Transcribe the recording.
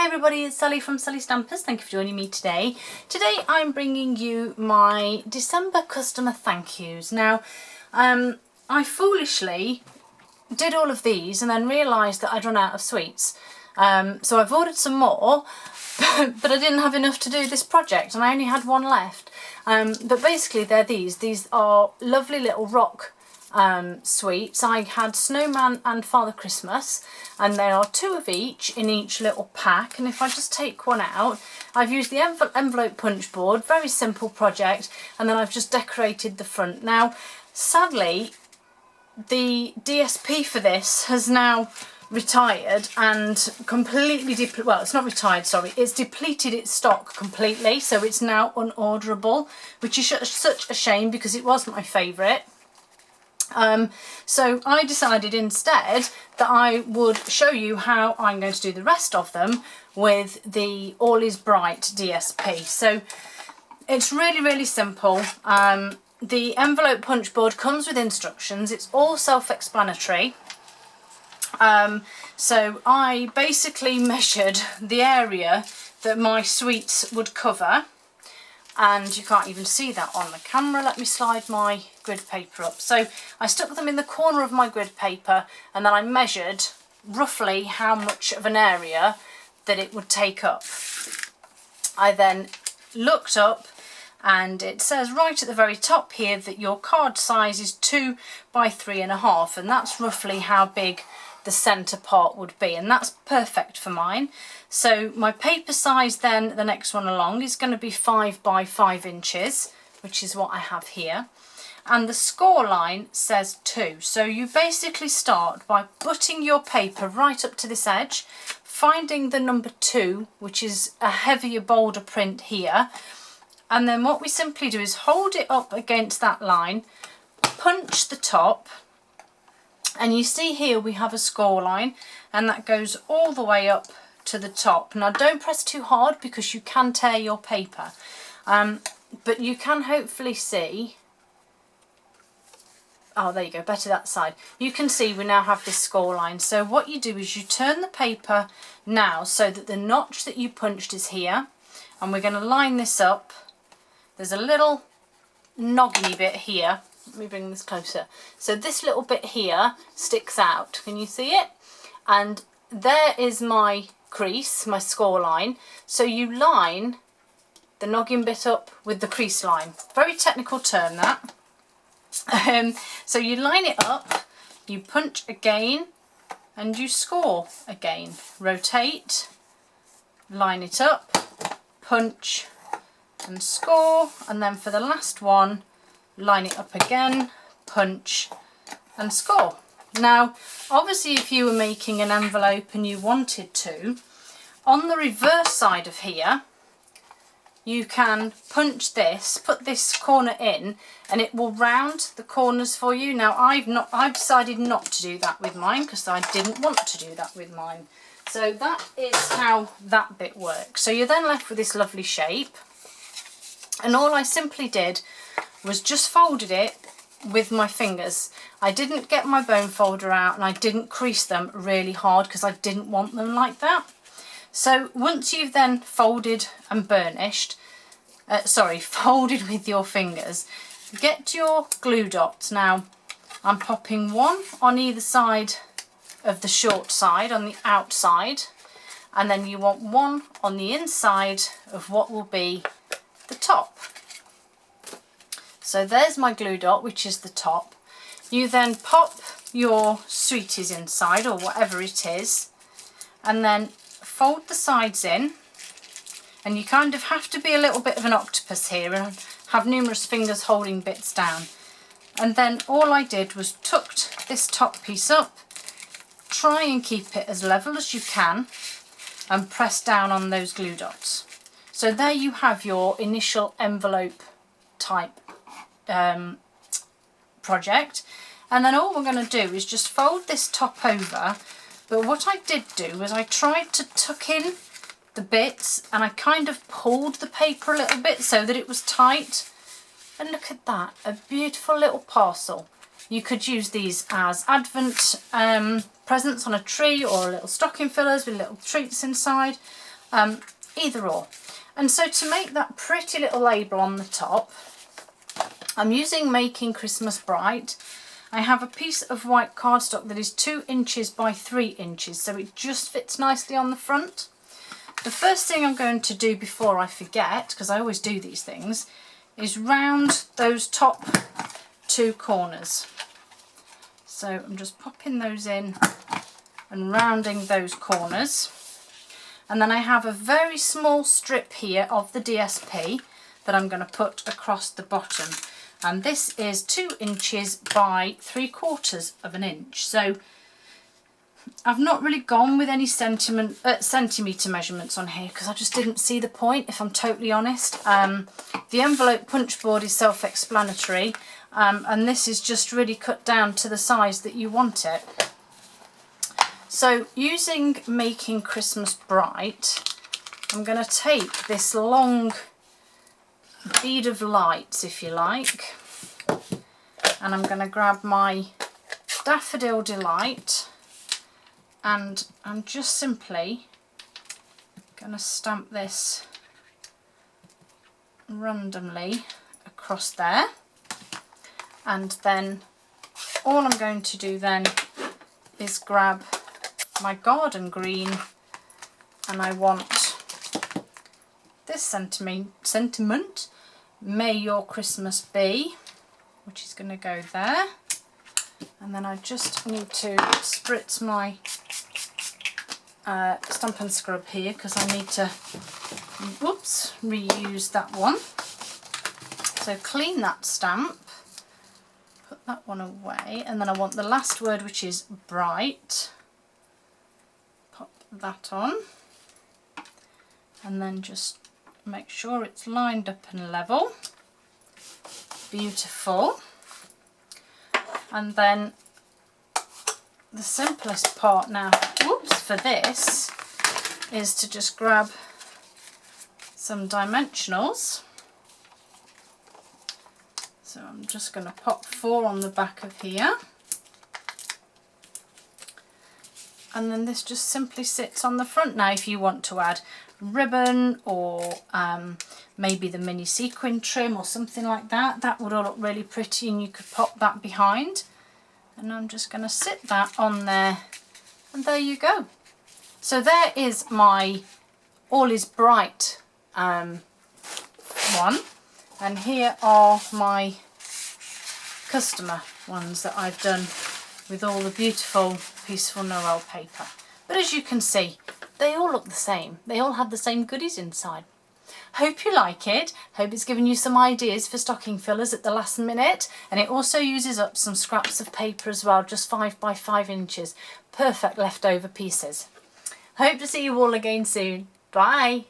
Hi everybody, it's Sally from Sally Stampers. Thank you for joining me today. Today I'm bringing you my December customer thank yous. Now, I foolishly did all of these and then realised that I'd run out of sweets. So I've ordered some more, but I didn't have enough to do this project and I only had one left. But basically they're these. These are lovely little rock sweets. I had Snowman and Father Christmas, and there are two of each in each little pack. And if I just take one out, I've used the envelope punch board, very simple project, and then I've just decorated the front. Now sadly the DSP for this has now retired and completely well, it's not retired, sorry, it's depleted its stock completely, so it's now unorderable, which is such a shame because it was my favourite. So I decided instead that I would show you how I'm going to do the rest of them with the All Is Bright DSP. So it's really simple. The envelope punch board comes with instructions. It's all self-explanatory. So I basically measured the area that my sweets would cover, and you can't even see that on the camera. Let me slide my grid paper up. So I stuck them in the corner of my grid paper and then I measured roughly how much of an area that it would take up. I then looked up and it says right at the very top here that your card size is 2 by 3.5, and that's roughly how big the centre part would be, and that's perfect for mine. So my paper size then, the next one along, is going to be 5 by 5 inches, which is what I have here. And the score line says 2. So you basically start by butting your paper right up to this edge, finding the number 2, which is a heavier, bolder print here. And then what we simply do is hold it up against that line, punch the top, and you see here we have a score line, and that goes all the way up to the top. Now don't press too hard because you can tear your paper, but you can hopefully see, oh there you go, better that side. You can see we now have this score line. So what you do is you turn the paper now so that the notch that you punched is here, and we're going to line this up. There's a little nogginy bit here. Let me bring this closer. So this little bit here sticks out. Can you see it? And there is my crease, my score line. So you line the noggin bit up with the crease line. Very technical term that. So you line it up, you punch again, and you score again. Rotate, line it up, punch and score, and then for the last one, line it up again, punch and score. Now obviously if you were making an envelope and you wanted to, on the reverse side of here you can punch this, put this corner in, and it will round the corners for you. Now I've decided not to do that with mine because I didn't want to do that with mine. So that is how that bit works. So you're then left with this lovely shape, and all I simply did was just folded it with my fingers. I didn't get my bone folder out and I didn't crease them really hard because I didn't want them like that. So once you've then folded and burnished, folded with your fingers, get your glue dots. Now I'm popping one on either side of the short side, on the outside, and then you want one on the inside of what will be the top. So there's my glue dot, which is the top. You then pop your sweeties inside, or whatever it is, and then fold the sides in, and you kind of have to be a little bit of an octopus here and have numerous fingers holding bits down. And then all I did was tucked this top piece up, try and keep it as level as you can, and press down on those glue dots. So there you have your initial envelope type project, and then all we're going to do is just fold this top over. But what I did do was I tried to tuck in the bits, and I kind of pulled the paper a little bit so that it was tight. And look at that, a beautiful little parcel. You could use these as Advent presents on a tree, or little stocking fillers with little treats inside. either or. And so to make that pretty little label on the top, I'm using Making Christmas Bright. I have a piece of white cardstock that is 2 inches by 3 inches, so it just fits nicely on the front. The first thing I'm going to do before I forget, because I always do these things, is round those top 2 corners. So I'm just popping those in and rounding those corners. And then I have a very small strip here of the DSP that I'm going to put across the bottom. And this is 2 inches by 3/4 of an inch. So I've not really gone with any centimetre measurements on here because I just didn't see the point, if I'm totally honest. The envelope punch board is self-explanatory, and this is just really cut down to the size that you want it. So using Making Christmas Bright, I'm going to take this long bead of lights, if you like, and I'm going to grab my Daffodil Delight, and I'm just simply going to stamp this randomly across there. And then all I'm going to do then is grab my garden green, and I want this sentiment, May Your Christmas Be, which is going to go there. And then I just need to spritz my Stamp and Scrub here because I need to, whoops, reuse that one. So clean that stamp, put that one away, and then I want the last word, which is bright. Pop that on, and then just make sure it's lined up and level. Beautiful. And then the simplest part now, whoops, for this is to just grab some dimensionals. So I'm just going to pop 4 on the back of here. And then this just simply sits on the front. Now if you want to add ribbon or maybe the mini sequin trim or something like that, that would all look really pretty, and you could pop that behind. And I'm just going to sit that on there, and there you go. So there is my All Is Bright one, and here are my customer ones that I've done with all the beautiful Peaceful Noel paper. But as you can see, they all look the same. They all have the same goodies inside. Hope you like it. Hope it's given you some ideas for stocking fillers at the last minute. And it also uses up some scraps of paper as well, just 5 by 5 inches. Perfect leftover pieces. Hope to see you all again soon. Bye.